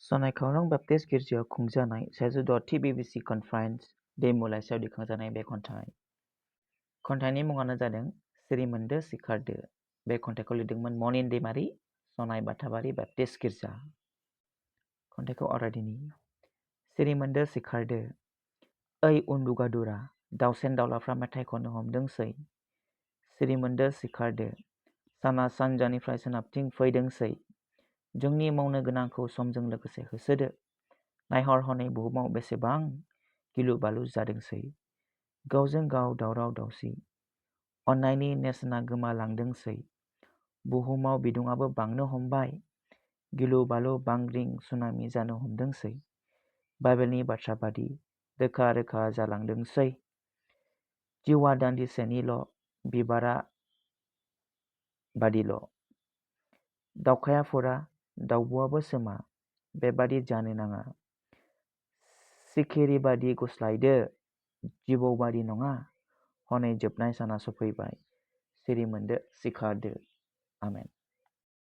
सनाइखावरं Baptist गिर्जायाव खुंजानाय 106थि BBC conference दैमुलाइसायाव दिखांजानाय बे खन्थाइ। खन्थाइनि मुङानो जादों सिरिमोन्दो सिखारदो। बे खन्थाइखौ लिरदोंमोन मनिन दैमारि, सनाइ बाथाबारि बेप्टिस्ट गिर्जा। खन्थाइखौ आवरायदिनि। सिरिमोन्दो सिखारदो। ओइ उन्दुगादुरा, दाउसेन दाउलाफ्रा मेथाइ खननो हमदोंसै। सिरिमोन्दो सिखारदो। साना सानजानिफ्राय सोनाबथिं फैदोंसै। जोंनि मावनो गोनांखौ समजों लोगोसे होसोदो। नायहर हनै बुहुमाव बेसेबां गिलु बालु जादोंसै। गावजों गाव दावराव दावसि। अननायनि नेरसोना गोमालांदोंसै। बुहुमाव बिदुङाबो बांनो हमबाय। गिलु बालु बांग्रिं सुनामि जानो हमदोंसै। बाइबेलनि बाथ्रा बादि रोखा रोखा जालांदोंसै। जिउआ दान्दिसेनिल', बिबारा बादिल'। दावखाया फुरा, दाउब'आबो सोमा, बेबादि जानो नाङा। सिखिरि बादि गुस्लायदो, जिबौ बादि नङा। हनै जोबनाय साना सफैबाय, सिरिमोन्दो सिखारदो। आमेन।